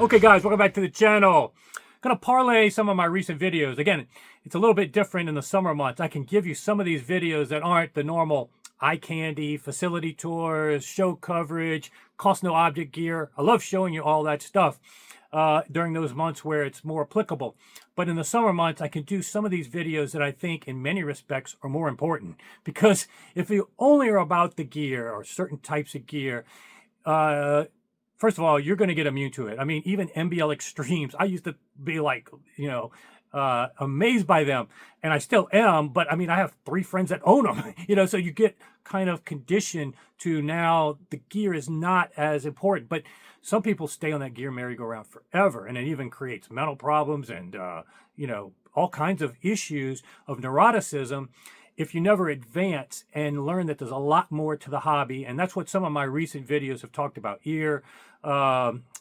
Okay guys, welcome back to the channel. I'm gonna parlay some of my recent videos. Again, it's a little bit different in the summer months. I can give you some of these videos that aren't the normal eye candy, facility tours, show coverage, cost no object gear. I love showing you all that stuff during those months where it's more applicable. But in the summer months, I can do some of these videos that I think in many respects are more important. Because if you only are about the gear or certain types of gear, first of all, you're going to get immune to it. I mean, even MBL extremes, I used to be like, amazed by them, and I still am, but I mean, I have 3 friends that own them, so you get kind of conditioned to now the gear is not as important. But some people stay on that gear merry-go-round forever, and it even creates mental problems and, all kinds of issues of neuroticism if you never advance and learn that there's a lot more to the hobby. And that's what some of my recent videos have talked about. Ear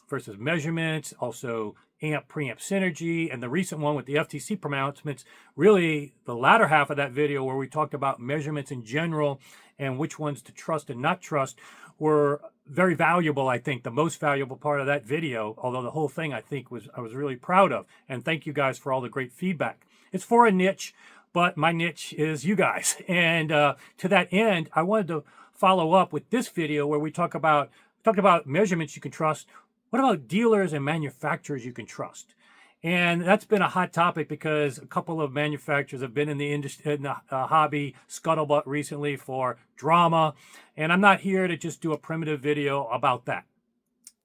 versus measurements, also amp preamp synergy, and the recent one with the FTC pronouncements, really the latter half of that video where we talked about measurements in general and which ones to trust and not trust, were very valuable. I think the most valuable part of that video, although the whole thing I was really proud of. And thank you guys for all the great feedback. It's for a niche, but my niche is you guys. And to that end, I wanted to follow up with this video where we talk about measurements you can trust. What about dealers and manufacturers you can trust? And that's been a hot topic because a couple of manufacturers have been in the industry, in the hobby scuttlebutt recently for drama. And I'm not here to just do a primitive video about that.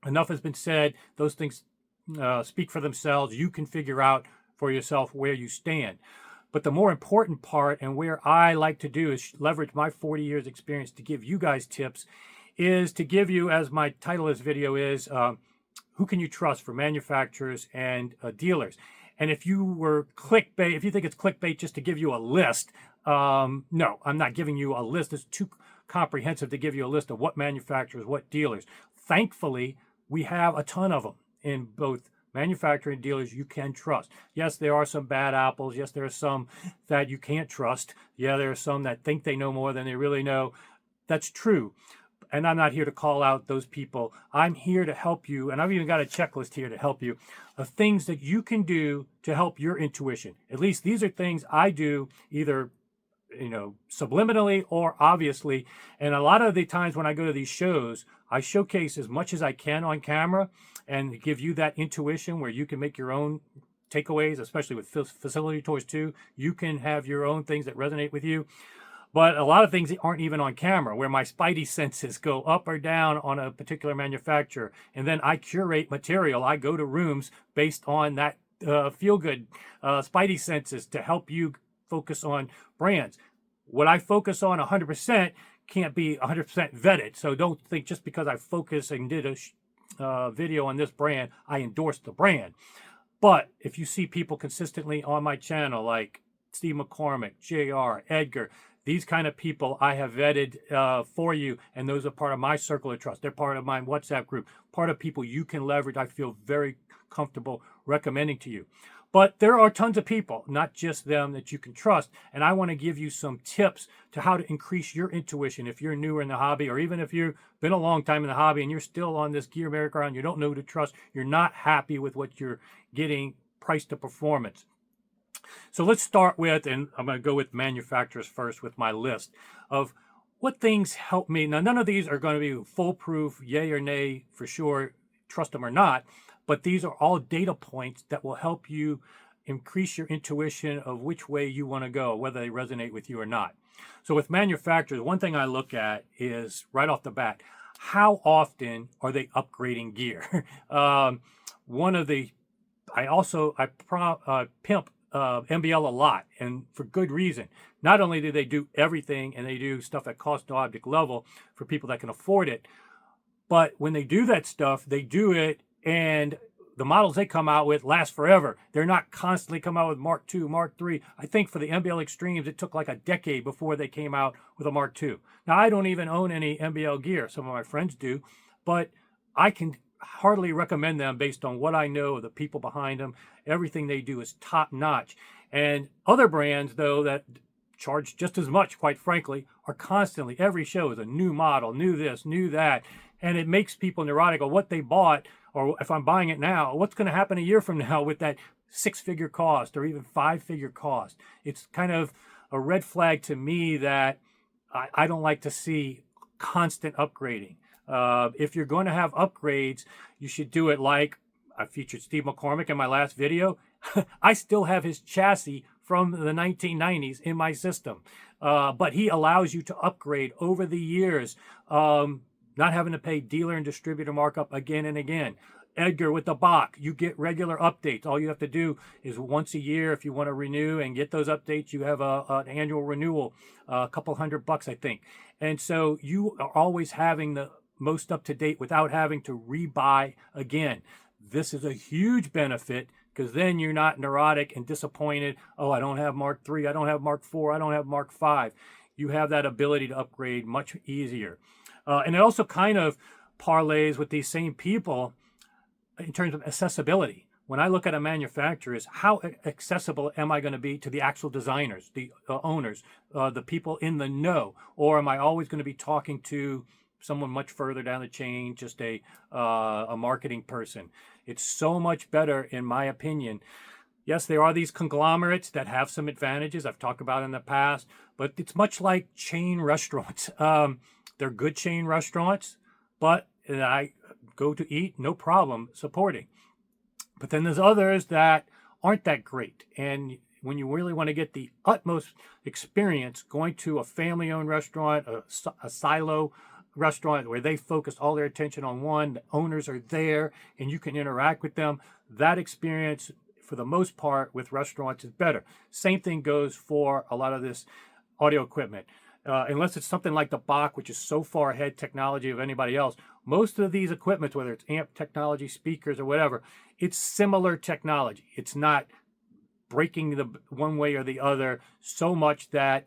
Enough has been said. Those things speak for themselves. You can figure out for yourself where you stand. But the more important part, and where I like to do, is leverage my 40 years experience to give you guys tips, is to give you, as my title of this video is, who can you trust for manufacturers and dealers. And if you were clickbait, if you think it's clickbait just to give you a list, no, I'm not giving you a list. It's too comprehensive to give you a list of what manufacturers, what dealers. Thankfully, we have a ton of them in both manufacturer and dealers you can trust. Yes, there are some bad apples. Yes, there are some that you can't trust. Yeah, there are some that think they know more than they really know. That's true. And I'm not here to call out those people. I'm here to help you. And I've even got a checklist here to help you of things that you can do to help your intuition. At least these are things I do either subliminally or obviously. And a lot of the times when I go to these shows, I showcase as much as I can on camera and give you that intuition where you can make your own takeaways, especially with facility tours too. You can have your own things that resonate with you. But a lot of things aren't even on camera, where my spidey senses go up or down on a particular manufacturer. And then I curate material. I go to rooms based on that feel-good spidey senses to help you focus on brands. What I focus on 100% can't be 100% vetted. So don't think just because I focus and did a video on this brand, I endorse the brand. But if you see people consistently on my channel like Steve McCormick, JR, Edgar, these kind of people I have vetted for you, and those are part of my circle of trust. They're part of my WhatsApp group, part of people you can leverage. I feel very comfortable recommending to you. But there are tons of people, not just them, that you can trust. And I want to give you some tips to how to increase your intuition if you're newer in the hobby, or even if you've been a long time in the hobby and you're still on this gear merry-go-round, you don't know who to trust, you're not happy with what you're getting price to performance. So let's start with, and I'm going to go with manufacturers first with my list of what things help me. Now, none of these are going to be foolproof, yay or nay, for sure, trust them or not. But these are all data points that will help you increase your intuition of which way you want to go, whether they resonate with you or not. So with manufacturers, one thing I look at is right off the bat, how often are they upgrading gear? I pimp MBL a lot, and for good reason. Not only do they do everything, and they do stuff at cost to object level for people that can afford it, but when they do that stuff, they do it, and the models they come out with last forever. They're not constantly coming out with Mark II, Mark III. I think for the MBL Extremes, it took like a decade before they came out with a Mark II. Now, I don't even own any MBL gear. Some of my friends do, but I can hardly recommend them based on what I know of the people behind them. Everything they do is top notch. And other brands, though, that charge just as much, quite frankly, are constantly, every show is a new model, new this, new that. And it makes people neurotic of what they bought Or if I'm buying it now, what's going to happen a year from now with that 6-figure cost or even 5-figure cost? It's kind of a red flag to me that I don't like to see constant upgrading. If you're going to have upgrades, you should do it like I featured Steve McCormick in my last video. I still have his chassis from the 1990s in my system. But he allows you to upgrade over the years, not having to pay dealer and distributor markup again and again. Edgar with the Bach, you get regular updates. All you have to do is once a year, if you want to renew and get those updates, you have an annual renewal, a couple $100, I think. And so you are always having the most up to date without having to rebuy again. This is a huge benefit because then you're not neurotic and disappointed. Oh, I don't have Mark III, I don't have Mark IV, I don't have Mark V. You have that ability to upgrade much easier. And it also kind of parlays with these same people in terms of accessibility. When I look at a manufacturer, is how accessible am I going to be to the actual designers, the owners, the people in the know? Or am I always going to be talking to someone much further down the chain, just a marketing person? It's so much better, in my opinion. Yes, there are these conglomerates that have some advantages I've talked about in the past, but it's much like chain restaurants. They're good chain restaurants, but I go to eat, no problem supporting. But then there's others that aren't that great. And when you really want to get the utmost experience, going to a family-owned restaurant, a silo restaurant where they focus all their attention on one, the owners are there and you can interact with them, that experience for the most part with restaurants is better. Same thing goes for a lot of this audio equipment. Unless it's something like the Bach, which is so far ahead technology of anybody else, most of these equipments, whether it's amp technology, speakers, or whatever, it's similar technology. It's not breaking the one way or the other so much that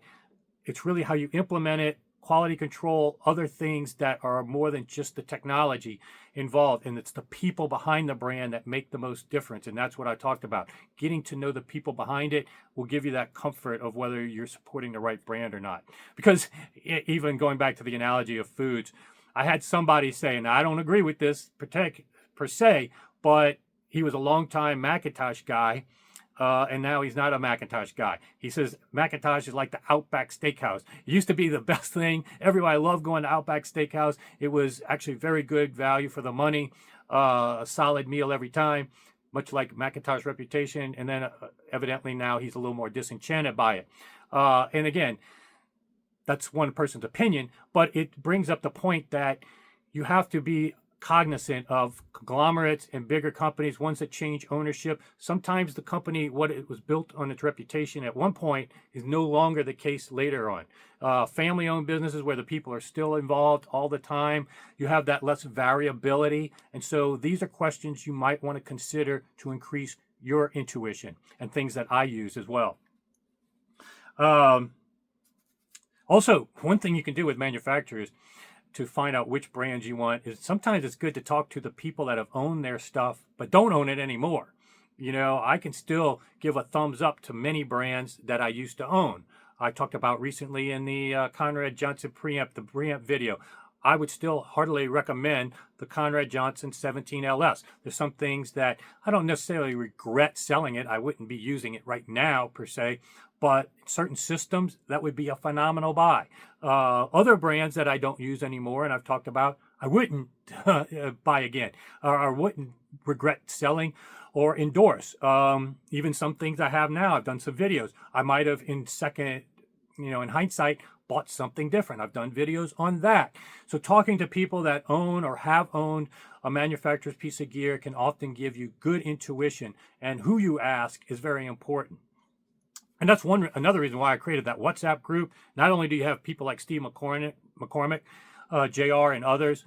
it's really how you implement it, quality control, other things that are more than just the technology involved. And it's the people behind the brand that make the most difference. And that's what I talked about. Getting to know the people behind it will give you that comfort of whether you're supporting the right brand or not. Because even going back to the analogy of foods, I had somebody say, and I don't agree with this per se, but he was a longtime Macintosh guy. And now he's not a Macintosh guy. He says Macintosh is like the Outback Steakhouse. It used to be the best thing. Everybody loved going to Outback Steakhouse. It was actually very good value for the money, a solid meal every time, much like Macintosh reputation. And then evidently now he's a little more disenchanted by it. And again, that's one person's opinion, but it brings up the point that you have to be cognizant of conglomerates and bigger companies, ones that change ownership. Sometimes the company, what it was built on its reputation at one point, is no longer the case later on. Family-owned businesses where the people are still involved all the time, you have that less variability. And so these are questions you might want to consider to increase your intuition and things that I use as well. Also, one thing you can do with manufacturers to find out which brands you want is sometimes it's good to talk to the people that have owned their stuff but don't own it anymore. You know, I can still give a thumbs up to many brands that I used to own. I talked about recently in the Conrad Johnson preamp, the preamp video. I would still heartily recommend the Conrad Johnson 17LS. There's some things that I don't necessarily regret selling it. I wouldn't be using it right now per se, but certain systems, that would be a phenomenal buy. Other brands that I don't use anymore, and I've talked about, I wouldn't buy again, or wouldn't regret selling or endorse. Even some things I have now, I've done some videos. I might have in hindsight, bought something different. I've done videos on that. So talking to people that own or have owned a manufacturer's piece of gear can often give you good intuition, and who you ask is very important. And that's another reason why I created that WhatsApp group. Not only do you have people like Steve McCormick, JR, and others,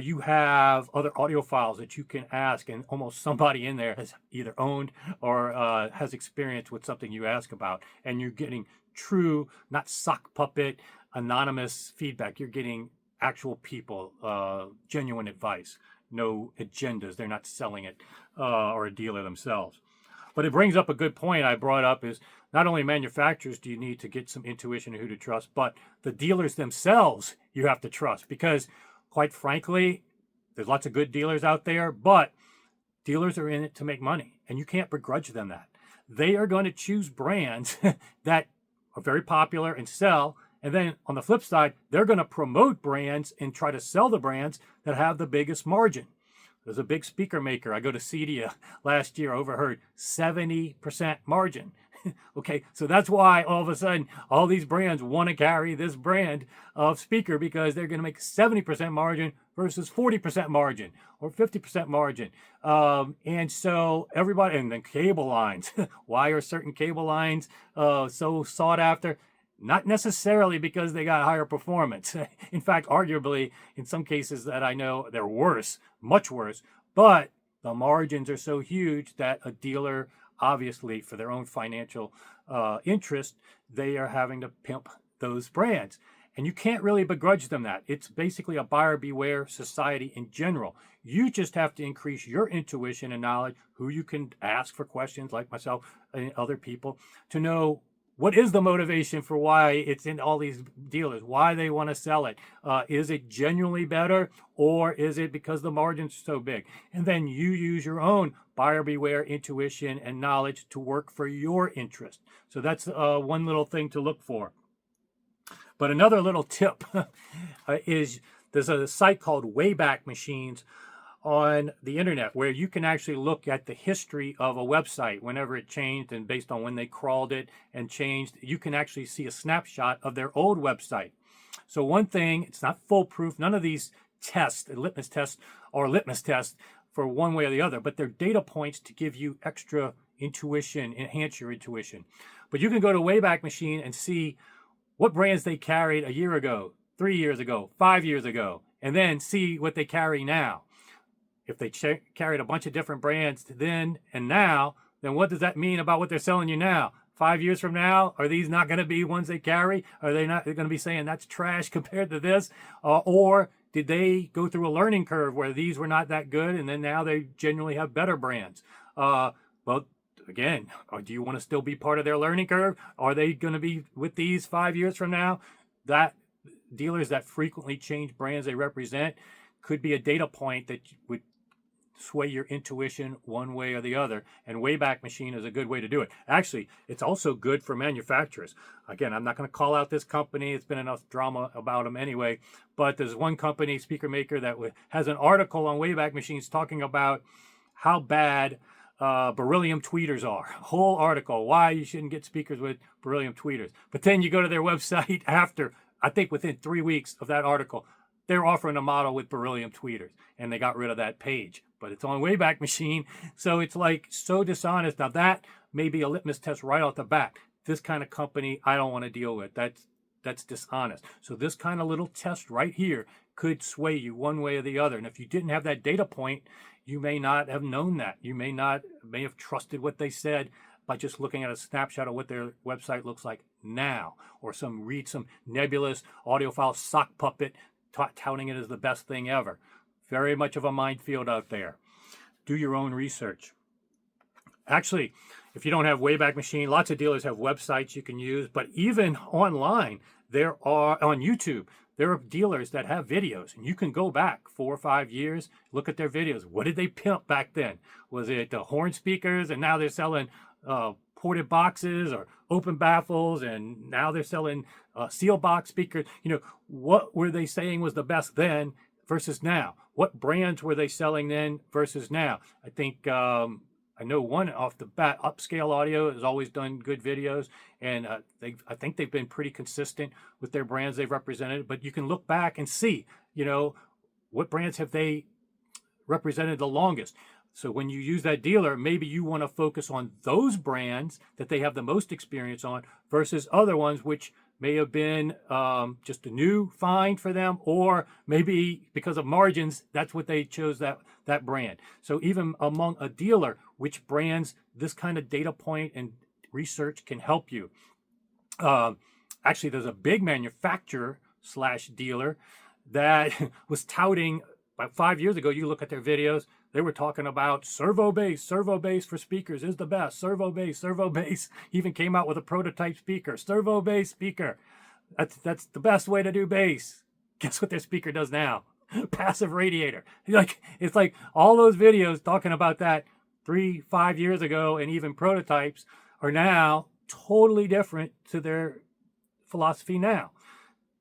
you have other audiophiles that you can ask, and almost somebody in there has either owned or has experience with something you ask about. And you're getting true, not sock puppet, anonymous feedback. You're getting actual people, genuine advice, no agendas. They're not selling it or a dealer themselves. But it brings up a good point I brought up is not only manufacturers do you need to get some intuition of who to trust, but the dealers themselves you have to trust, because quite frankly, There's lots of good dealers out there, but dealers are in it to make money, and you can't begrudge them that. They are going to choose brands that are very popular and sell. And then on the flip side, they're going to promote brands and try to sell the brands that have the biggest margin. There's a big speaker maker. I go to Cedia last year, overheard 70% margin. Okay, so that's why all of a sudden all these brands want to carry this brand of speaker, because they're going to make 70% margin versus 40% margin or 50% margin. And so everybody, and then cable lines. Why are certain cable lines so sought after? Not necessarily because they got higher performance. In fact, arguably, in some cases that I know, they're worse, much worse. But the margins are so huge that a dealer, obviously, for their own financial interest, they are having to pimp those brands. And you can't really begrudge them that. It's basically a buyer beware society in general. You just have to increase your intuition and knowledge, who you can ask for questions like myself and other people, to know what is the motivation for why it's in all these dealers, why they want to sell it. Is it genuinely better, or is it because the margin's so big? And then you use your own buyer beware intuition and knowledge to work for your interest. So that's one little thing to look for. But another little tip is there's a site called Wayback Machines on the internet, where you can actually look at the history of a website whenever it changed, and based on when they crawled it and changed, you can actually see a snapshot of their old website. So one thing, it's not foolproof. None of these tests, litmus tests for one way or the other, but they're data points to give you extra intuition, enhance your intuition. But you can go to Wayback Machine and see what brands they carried a year ago, 3 years ago, 5 years ago, and then see what they carry now. If they carried a bunch of different brands then and now, then what does that mean about what they're selling you now? 5 years from now, are these not going to be ones they carry? Are they not going to be saying that's trash compared to this? Or did they go through a learning curve where these were not that good, and then now they genuinely have better brands? Well, again, do you want to still be part of their learning curve? Are they going to be with these 5 years from now? That dealers that frequently change brands they represent could be a data point that would sway your intuition one way or the other, and Wayback Machine is a good way to do it. Actually, it's also good for manufacturers. Again, I'm not going to call out this company. It's been enough drama about them anyway, but there's one company, speaker maker, that has an article on Wayback Machines talking about how bad beryllium tweeters are. Whole article, why you shouldn't get speakers with beryllium tweeters. But then you go to their website after, I think within 3 weeks of that article, they're offering a model with beryllium tweeters, and they got rid of that page. But it's on Wayback Machine, so it's like so dishonest. Now that may be a litmus test right off the bat. This kind of company, I don't want to deal with. That's dishonest. So this kind of little test right here could sway you one way or the other. And if you didn't have that data point, you may not have known that. You may have trusted what they said by just looking at a snapshot of what their website looks like now, or read some nebulous audiophile sock puppet touting it as the best thing ever. Very much of a minefield out there. Do your own research. Actually, if you don't have Wayback Machine, lots of dealers have websites you can use, but even online, on YouTube, there are dealers that have videos, and you can go back 4 or 5 years, look at their videos. What did they pimp back then? Was it the horn speakers, and now they're selling ported boxes or open baffles, and now they're selling seal box speakers? What were they saying was the best then versus now? What brands were they selling then versus now? I think I know one off the bat, Upscale Audio has always done good videos, and I think they've been pretty consistent with their brands they've represented. But you can look back and see, what brands have they represented the longest. So when you use that dealer, maybe you want to focus on those brands that they have the most experience on versus other ones which may have been just a new find for them, or maybe because of margins, that's what they chose that brand. So even among a dealer, which brands, this kind of data point and research can help you. Actually, there's a big manufacturer / dealer that was touting, about 5 years ago, you look at their videos, they were talking about servo bass for speakers is the best. Servo bass. Even came out with a prototype speaker. Servo bass speaker. That's the best way to do bass. Guess what their speaker does now? passive radiator. Like, it's like all those videos talking about that 3-5 years ago and even prototypes are now totally different to their philosophy now.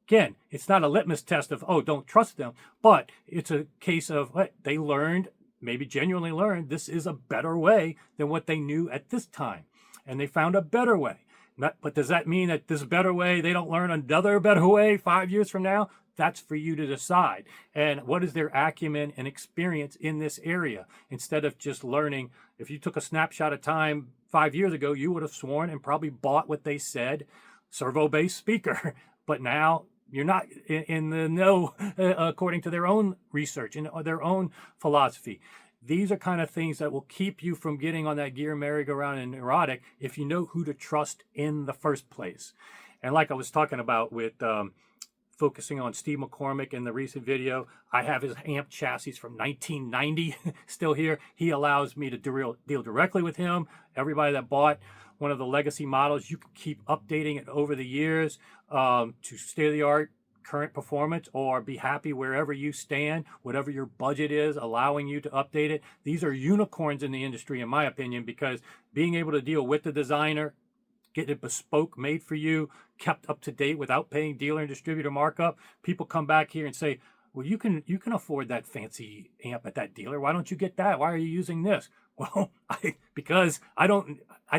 Again, it's not a litmus test of, oh, don't trust them, but it's a case of what they learned, maybe genuinely learned, this is a better way than what they knew at this time. And they found a better way. But does that mean that this better way, they don't learn another better way 5 years from now? That's for you to decide. And what is their acumen and experience in this area? Instead of just learning, if you took a snapshot of time 5 years ago, you would have sworn and probably bought what they said, servo-based speaker. But now you're not in the know according to their own research and their own philosophy. These are kind of things that will keep you from getting on that gear merry-go-round and neurotic if you know who to trust in the first place. And like I was talking about with focusing on Steve McCormick in the recent video, I have his amp chassis from 1990 still here. He allows me to deal directly with him. Everybody that bought one of the legacy models, you can keep updating it over the years to state-of-the-art current performance, or be happy wherever you stand, whatever your budget is, allowing you to update it. These are unicorns in the industry, in my opinion, because being able to deal with the designer, get it bespoke, made for you, kept up to date without paying dealer and distributor markup. People come back here and say, well, you can afford that fancy amp at that dealer. Why don't you get that? Why are you using this? Well, because I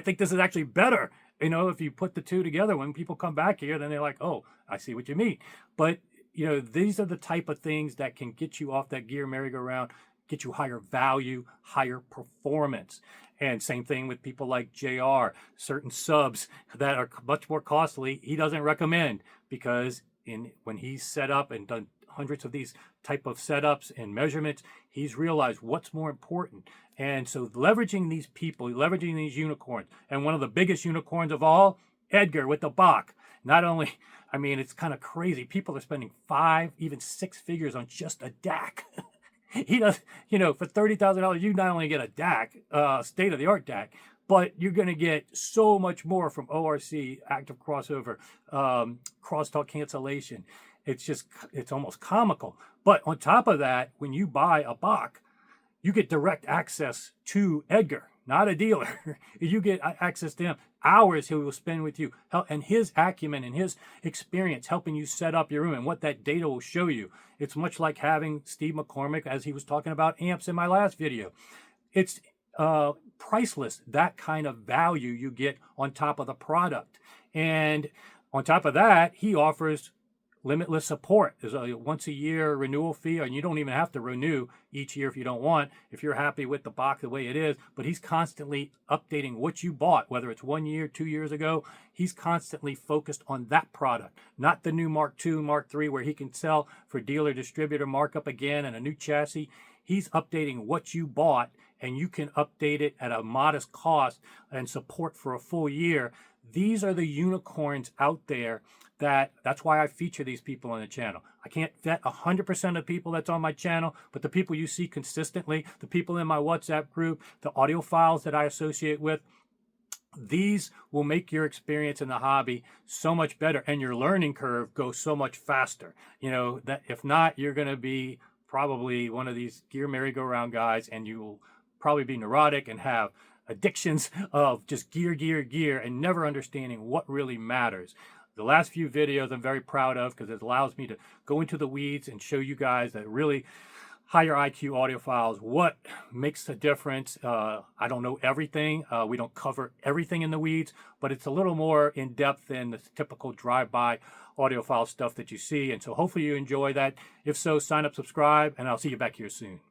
think this is actually better. You know, if you put the two together, when people come back here, then they're like, oh, I see what you mean. But, you know, these are the type of things that can get you off that gear merry-go-round, get you higher value, higher performance. And same thing with people like JR, certain subs that are much more costly, he doesn't recommend, because when he's set up and done hundreds of these type of setups and measurements, he's realized what's more important. And so leveraging these people, leveraging these unicorns, and one of the biggest unicorns of all, Edgar with the Bach. Not only, I mean, it's kind of crazy. People are spending 5, even 6 figures on just a DAC. He does, you know, for $30,000, you not only get a DAC, state-of-the-art DAC, but you're going to get so much more from ORC, active crossover, crosstalk cancellation. It's almost comical. But on top of that, when you buy a Bach, you get direct access to Edgar, not a dealer. You get access to him. Hours he will spend with you, and his acumen and his experience helping you set up your room and what that data will show you. It's much like having Steve McCormick, as he was talking about amps in my last video. It's priceless, that kind of value you get on top of the product. And on top of that, he offers limitless support. There's a once-a-year renewal fee, and you don't even have to renew each year if you don't want, if you're happy with the box the way it is. But he's constantly updating what you bought, whether it's 1 year, 2 years ago. He's constantly focused on that product, not the new Mark II, Mark III, where he can sell for dealer distributor markup again and a new chassis. He's updating what you bought, and you can update it at a modest cost and support for a full year. These are the unicorns out there. That's why I feature these people on the channel. I can't vet 100% of people that's on my channel, but the people you see consistently, the people in my WhatsApp group, the audiophiles that I associate with, these will make your experience in the hobby so much better, and your learning curve goes so much faster. You know, that if not, you're going to be probably one of these gear merry-go-round guys, and you will probably be neurotic and have addictions of just gear, and never understanding what really matters. The last few videos I'm very proud of, because it allows me to go into the weeds and show you guys that really higher IQ audiophiles what makes a difference. I don't know everything. We don't cover everything in the weeds, but it's a little more in depth than the typical drive-by audiophile stuff that you see. And so hopefully you enjoy that. If so, sign up, subscribe, and I'll see you back here soon.